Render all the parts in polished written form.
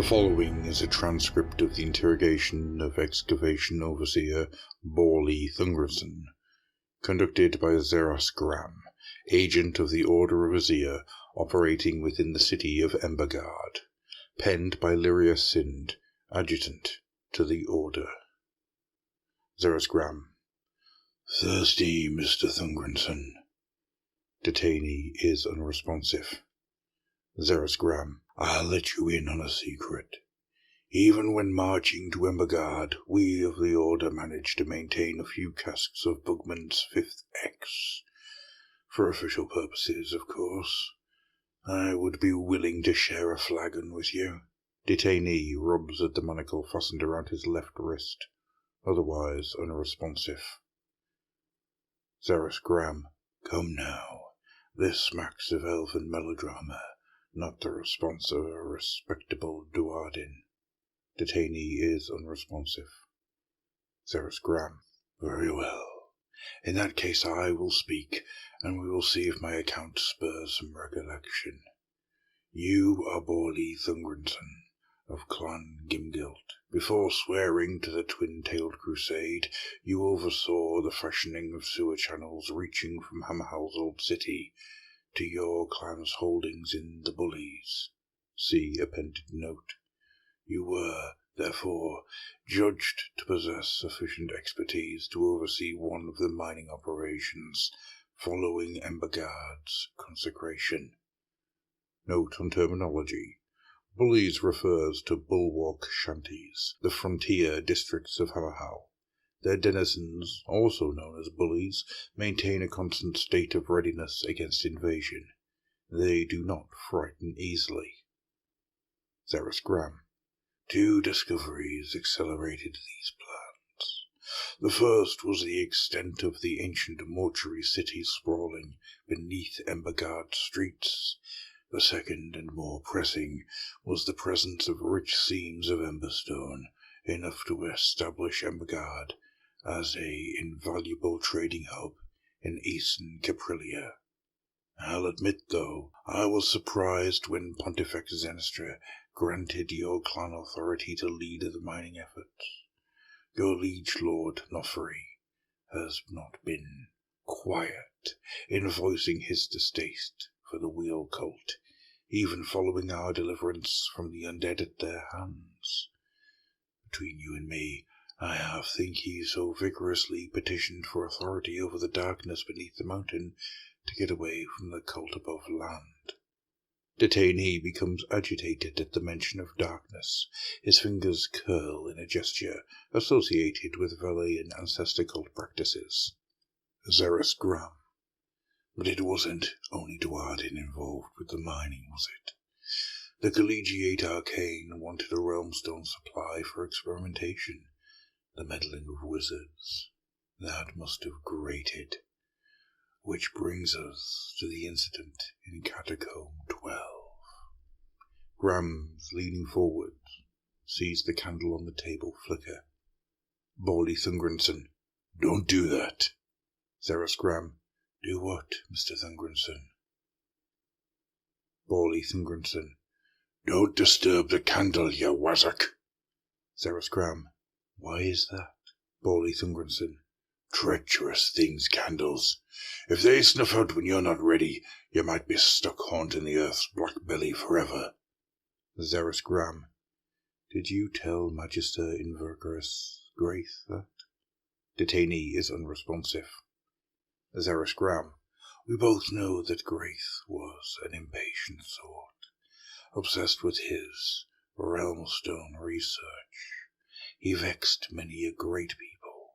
following is a transcript of the interrogation of Excavation Overseer Borley Thungerson, conducted by Zeros Graham, agent of the Order of Azir, operating within the city of Embergard, penned by Lyria Sind, adjutant to the Order. Zeros Graham. Thirsty, Mr. Thungerson. Detainee is unresponsive. Zeros Graham. I'll let you in on a secret. Even when marching to Embergard, we of the Order managed to maintain a few casks of Bugman's 5th X. For official purposes, of course. I would be willing to share a flagon with you. Detainee rubs at the monocle fastened around his left wrist, otherwise unresponsive. Zeros Graham. Come now. This smacks of elven melodrama. Not the response of a respectable Duardin. Detainee is unresponsive. Zeros Graham. Very well. In that case I will speak, and we will see if my account spurs some recollection. You are Borley Thungerson of Clan Gimgilt. Before swearing to the twin-tailed crusade, you oversaw the fashioning of sewer channels reaching from Hammerhal's old city to your clan's holdings in the Bullies. See appended note. You were, therefore, judged to possess sufficient expertise to oversee one of the mining operations following Embergard's consecration. Note on terminology. Bullies refers to bulwark shanties, the frontier districts of Hammerhal. Their denizens, also known as bullies, maintain a constant state of readiness against invasion. They do not frighten easily. Zeros Graham. 2 discoveries accelerated these plans. The first was the extent of the ancient mortuary city sprawling beneath Embergard streets. The second, and more pressing, was the presence of rich seams of emberstone, enough to establish Embergard as a invaluable trading hub in eastern Caprilia. I'll admit, though, I was surprised when Pontifex Zenestra granted your clan authority to lead the mining efforts. Your liege lord Nofri has not been quiet in voicing his distaste for the wheel cult, even following our deliverance from the undead at their hands. Between you and me, I half think he so vigorously petitioned for authority over the darkness beneath the mountain to get away from the cult above land. Detainee becomes agitated at the mention of darkness. His fingers curl in a gesture associated with Valayan ancestor cult practices. Zeros Graham. But it wasn't only Duardin involved with the mining, was it? The Collegiate Arcane wanted a Realmstone supply for experimentation. The meddling of wizards. That must have grated. Which brings us to the incident in Catacomb 12. Graham's leaning forward, sees the candle on the table flicker. Borley Thungerson. Don't do that. Zeros Graham. Do what, Mr. Thungerson? Borley Thungerson. Don't disturb the candle, you wazzock. Zeros Graham. Why is that? Borley Thungerson. Treacherous things, candles. If they snuff out when you're not ready, you might be stuck haunting the earth's black belly forever. Zeros Graham. Did you tell Magister Invercarus Graith that? Detainee is unresponsive. Zeros Graham. We both know that Graith was an impatient sort, obsessed with his Realmstone research. He vexed many a great people.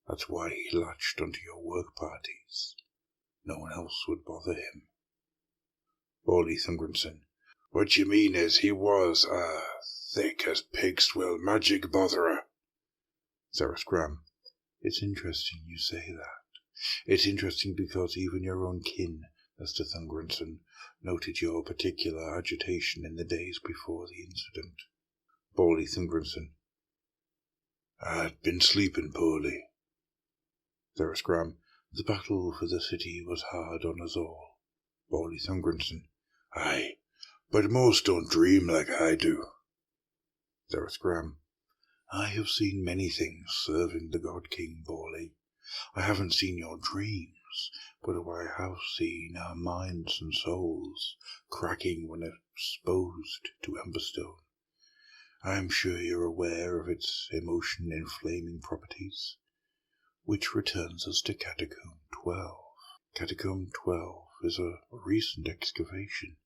That's why he latched onto your work parties. No one else would bother him. Borley Thungerson. What you mean is he was thick as pig's swill magic botherer. Zeros Graham. It's interesting you say that. It's interesting because even your own kin, Mr. Thungerson, noted your particular agitation in the days before the incident. Borley Thungerson. I'd been sleeping poorly. Zeros Graham. The battle for the city was hard on us all. Borley Thungerson. Aye, but most don't dream like I do. Zereth Graham. I have seen many things serving the God King, Borley. I haven't seen your dreams, but I have seen our minds and souls cracking when exposed to Emberstone. I am sure you're aware of its emotion-inflaming properties, which returns us to Catacomb 12. Catacomb 12 is a recent excavation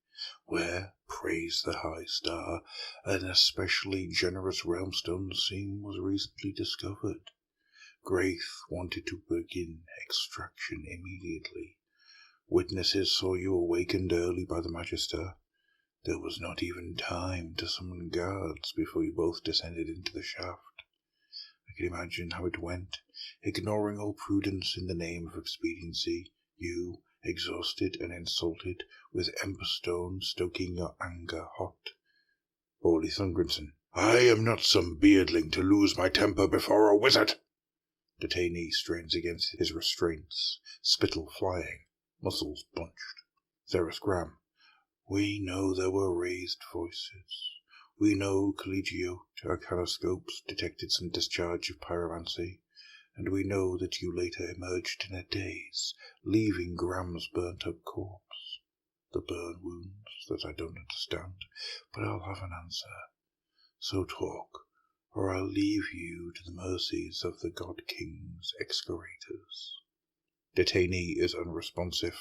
where, praise the High Star, an especially generous realmstone seam was recently discovered. Graith wanted to begin extraction immediately. Witnesses saw you awakened early by the Magister. There was not even time to summon guards before you both descended into the shaft. I can imagine how it went. Ignoring all prudence in the name of expediency, you, exhausted and insulted, with Emberstone stoking your anger hot. Borley Thungrinson. I am not some beardling to lose my temper before a wizard. Detainee strains against his restraints, spittle flying, muscles bunched. Zereth Graham. We know there were raised voices. We know collegiate arcanoscopes detected some discharge of pyromancy, and we know that you later emerged in a daze, leaving Graham's burnt-up corpse. The burn wounds that I don't understand, but I'll have an answer. So talk, or I'll leave you to the mercies of the God King's excavators. Detainee is unresponsive.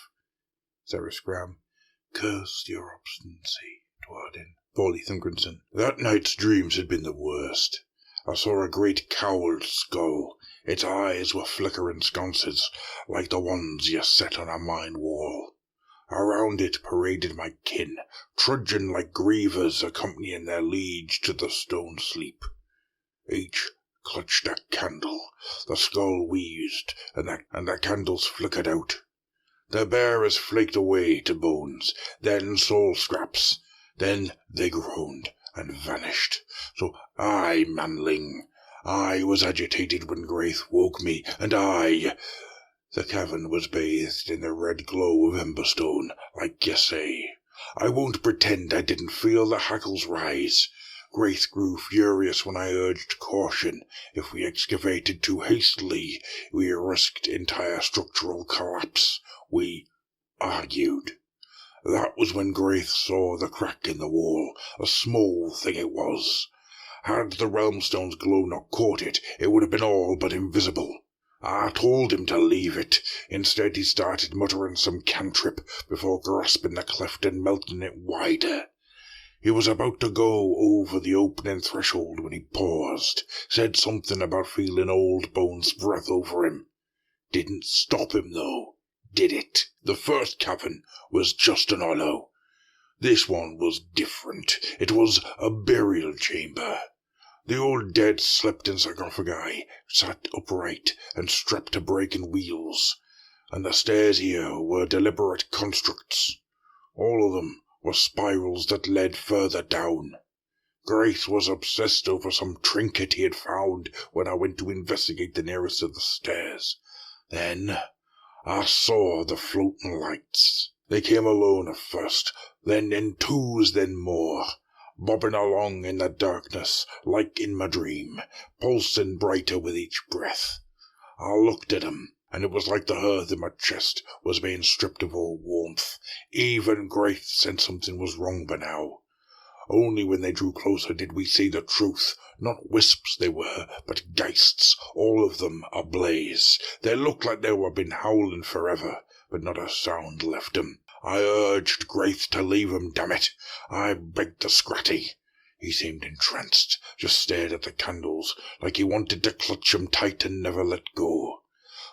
Zereth Graham. Curse your obstinacy, Dwarden. Borley Thungrinson. That night's dreams had been the worst. I saw a great cowled skull. Its eyes were flickering sconces, like the ones you set on a mine wall. Around it paraded my kin, trudging like grievers accompanying their liege to the stone sleep. Each clutched a candle. The skull wheezed, and the candles flickered out. The bearers flaked away to bones, then soul scraps. Then they groaned and vanished. So I, manling, I was agitated when Graith woke me, and the cavern was bathed in the red glow of Emberstone, like you say. I won't pretend I didn't feel the hackles rise. Graith grew furious when I urged caution. If we excavated too hastily, we risked entire structural collapse. We argued. That was when Graith saw the crack in the wall. A small thing it was. Had the Realmstone's glow not caught it, it would have been all but invisible. I told him to leave it. Instead he started muttering some cantrip before grasping the cleft and melting it wider. He was about to go over the opening threshold when he paused, said something about feeling old Bones' breath over him. Didn't stop him, though, did it? The first cavern was just an hollow. This one was different. It was a burial chamber. The old dead slept in sarcophagi, sat upright and strapped to breaking wheels, and the stairs here were deliberate constructs. All of them were spirals that led further down. Graith was obsessed over some trinket he had found when I went to investigate the nearest of the stairs. Then I saw the floating lights. They came alone at first, then in twos, then more, bobbing along in the darkness like in my dream, pulsing brighter with each breath. I looked at 'em, and it was like the earth in my chest was being stripped of all warmth. Even Graith sensed something was wrong by now. Only when they drew closer did we see the truth. Not wisps they were, but geists, all of them ablaze. They looked like they were been howling forever, but not a sound left 'em. I urged Graith to leave 'em, damn it. I begged the Scratty. He seemed entranced, just stared at the candles, like he wanted to clutch 'em tight and never let go.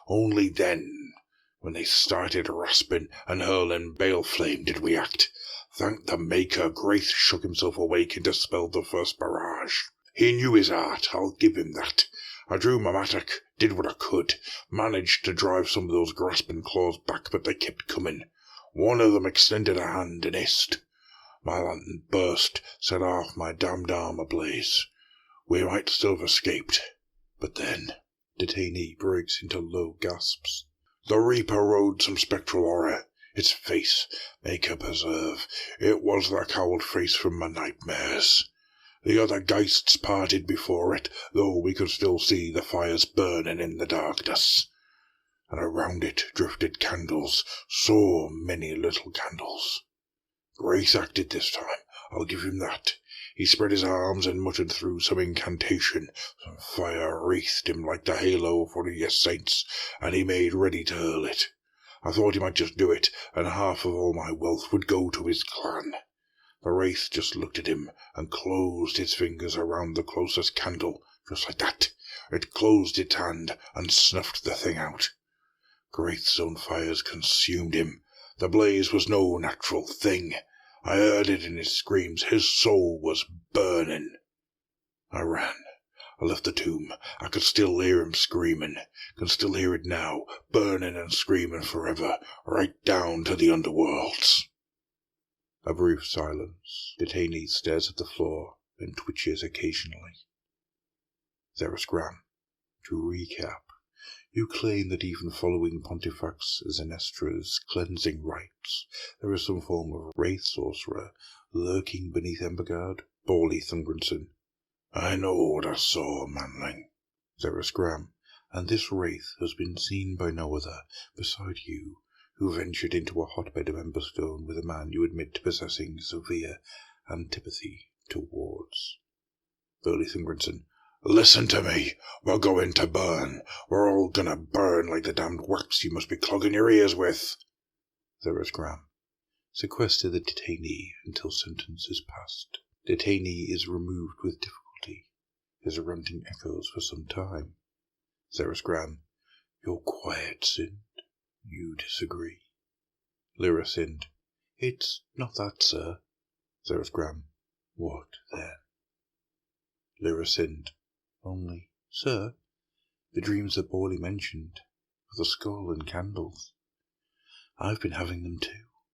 Only then, when they started rasping and hurling bale flame, did we act. Thank the Maker, Graith shook himself awake and dispelled the first barrage. He knew his art, I'll give him that. I drew my mattock, did what I could, managed to drive some of those grasping claws back, but they kept coming. One of them extended a hand and hissed. My lantern burst, set off my damned arm ablaze. We might still have escaped. But then, Detainee breaks into low gasps. The Reaper rode some spectral horror. Its face, Maker preserve, it was the cowled face from my nightmares. The other geists parted before it, though we could still see the fires burning in the darkness. And around it drifted candles, so many little candles. Grace acted this time, I'll give him that. He spread his arms and muttered through some incantation. Some fire wreathed him like the halo for the saints, and he made ready to hurl it. I thought he might just do it, and half of all my wealth would go to his clan. The wraith just looked at him and closed its fingers around the closest candle, just like that. It closed its hand and snuffed the thing out. Graith's own fires consumed him. The blaze was no natural thing. I heard it in his screams. His soul was burning. I ran. I left the tomb. I could still hear him screaming. Can still hear it now, burning and screaming forever, right down to the underworlds. A brief silence. Detainees stares at the floor and twitches occasionally. Zerusgram. To recap, you claim that even following Pontifex Zenestra's cleansing rites, there is some form of wraith sorcerer lurking beneath Embergard? Borley Thungrenson. I know what I saw, manling. Zerusgram. And this wraith has been seen by no other beside you, who ventured into a hotbed of Emberstone with a man you admit to possessing severe antipathy towards. Burley Thungrenson. Listen to me. We're going to burn. We're all gonna burn like the damned wax you must be clogging your ears with. Zerusgram. Sequester the detainee until sentence is passed. Detainee is removed with difficulty. His ranting echoes for some time. Zerusgram. You're quiet, Sind. You disagree. Lyra Sind. It's not that, sir. Zerusgram. What then? Lyra Sind. Only, sir, the dreams that Borley mentioned, of the skull and candles. I've been having them too.